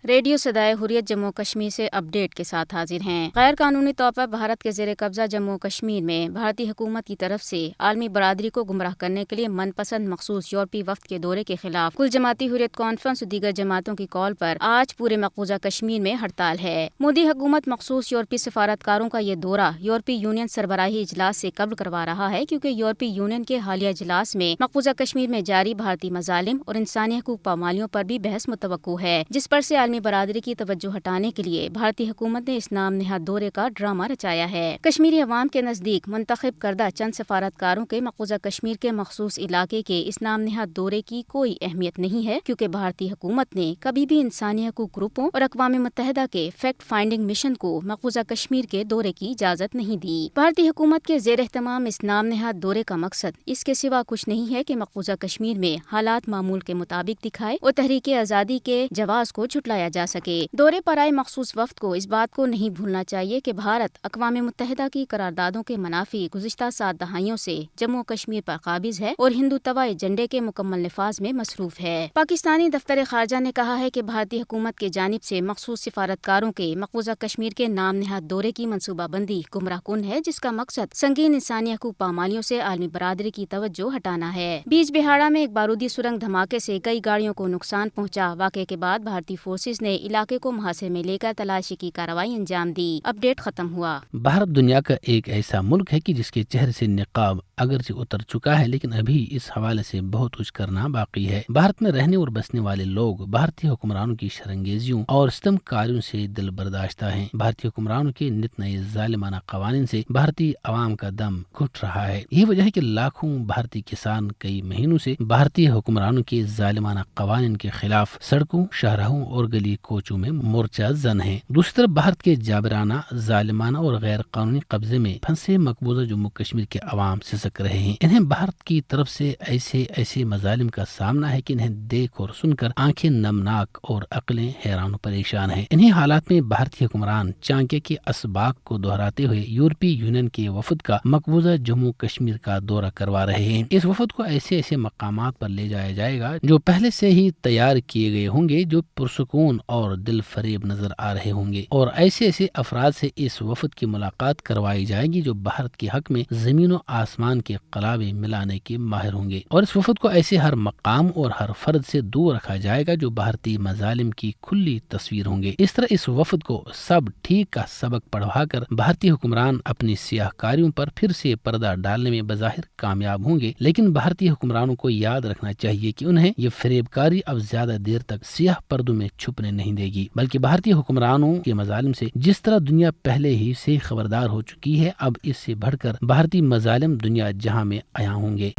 Radio صدائے حریت جموں کشمیر سے update کے ساتھ حاضر ہیں۔ غیر قانونی طور پر بھارت کے زیر قبضہ جموں کشمیر میں بھارتی حکومت کی طرف سے عالمی برادری کو گمراہ کرنے کے لیے من پسند مخصوص یورپی وفد کے دورے کے خلاف کل جماعتی حریت کانفرنس و دیگر جماعتوں کی کال پر آج پورے مقبوضہ کشمیر میں ہڑتال ہے۔ مودی حکومت مخصوص یورپی سفارتکاروں کا یہ دورہ یورپی یونین سربراہی اجلاس سے قبل کروا رہا ہے، کیونکہ یورپی یونین کے حالیہ اجلاس میں مقبوضہ کشمیر میں جاری بھارتی مظالم اور انسانی حقوق پامالیوں پر بھی بحث متوقع ہے، جس پر سے عالمی برادری کی توجہ ہٹانے کے لیے بھارتی حکومت نے اس نام نہاد دورے کا ڈرامہ رچایا ہے۔ کشمیری عوام کے نزدیک منتخب کردہ چند سفارتکاروں کے مقبوضہ کشمیر کے مخصوص علاقے کے اس نام نہاد دورے کی کوئی اہمیت نہیں ہے، کیونکہ بھارتی حکومت نے کبھی بھی انسانی حقوق گروپوں اور اقوام متحدہ کے فیکٹ فائنڈنگ مشن کو مقبوضہ کشمیر کے دورے کی اجازت نہیں دی۔ بھارتی حکومت کے زیر اہتمام اس نام نہاد دورے کا مقصد اس کے سوا کچھ نہیں ہے کہ مقبوضہ کشمیر میں حالات معمول کے مطابق دکھائے اور تحریک آزادی کے جواز کو جھٹلایا جا سکے۔ دورے پر آئے مخصوص وفد کو اس بات کو نہیں بھولنا چاہیے کہ بھارت اقوام متحدہ کی قراردادوں کے منافی گزشتہ 7 دہائیوں سے جموں کشمیر پر قابض ہے اور ہندوتوا ایجنڈے کے مکمل نفاذ میں مصروف ہے۔ پاکستانی دفتر خارجہ نے کہا ہے کہ بھارتی حکومت کی جانب سے مخصوص سفارتکاروں کے مقبوضہ کشمیر کے نام نہاد دورے کی منصوبہ بندی گمراہ کن ہے، جس کا مقصد سنگین انسانی حقوق پامالیوں سے عالمی برادری کی توجہ ہٹانا ہے۔ بیج بہاڑا میں ایک بارودی سرنگ دھماکے سے کئی گاڑیوں کو نقصان پہنچا۔ واقعے کے بعد بھارتی فورسز نے علاقے کو محاصرے میں لے کر تلاشی کی کارروائی انجام دی۔ اپڈیٹ ختم ہوا۔ بھارت دنیا کا ایک ایسا ملک ہے کہ جس کے چہرے سے نقاب اگرچہ اتر چکا ہے، لیکن ابھی اس حوالے سے بہت کچھ کرنا باقی ہے۔ بھارت میں رہنے اور بسنے والے لوگ بھارتی حکمرانوں کی شرنگیزیوں اور ستم کاریوں سے دل برداشتہ ہیں۔ بھارتی حکمرانوں کے نت نئے ظالمانہ قوانین سے بھارتی عوام کا دم گھٹ رہا ہے۔ یہ وجہ ہے کہ لاکھوں بھارتی کسان کئی مہینوں سے بھارتی حکمرانوں کے ظالمانہ قوانین کے خلاف سڑکوں، شاہراہوں اور گلی کوچوں میں مورچہ زن ہیں۔ دوسری طرف بھارت کے جابرانہ، ظالمانہ اور غیر قانونی قبضے میں پھنسے مقبوضہ جموں کشمیر کے عوام سسک رہے ہیں۔ انہیں بھارت کی طرف سے ایسے مظالم کا سامنا ہے کہ انہیں دیکھ اور سن کر آنکھیں نمناک اور عقلیں حیران و پریشان ہیں۔ انہیں حالات میں بھارتی حکمران چانکے کے اسباق کو دہراتے ہوئے یورپی یونین کے وفد کا مقبوضہ جموں کشمیر کا دورہ کروا رہے ہیں۔ اس وفد کو ایسے مقامات پر لے جایا جائے گا جو پہلے سے ہی تیار کیے گئے ہوں گے، جو پرسکون اور دل فریب نظر آ رہے ہوں گے، اور ایسے افراد سے اس وفد کی ملاقات کروائی جائے گی جو بھارت کے حق میں زمین و آسمان کے قلابے ملانے کے ماہر ہوں گے، اور اس وفد کو ایسے ہر مقام اور ہر فرد سے دور رکھا جائے گا جو بھارتی مظالم کی کھلی تصویر ہوں گے۔ اس طرح اس وفد کو سب ٹھیک کا سبق پڑھوا کر بھارتی حکمران اپنی سیاہ کاریوں پر پھر سے پردہ ڈالنے میں بظاہر کامیاب ہوں گے، لیکن بھارتی حکمرانوں کو یاد رکھنا چاہیے کہ انہیں یہ فریب کاری اب زیادہ دیر تک سیاہ پردوں میں چھپنے نہیں دے گی، بلکہ بھارتی حکمرانوں کے مظالم سے جس طرح دنیا پہلے ہی سے خبردار ہو چکی ہے، اب اس سے بڑھ کر بھارتی مظالم دنیا جہاں میں عیاں ہوں گے۔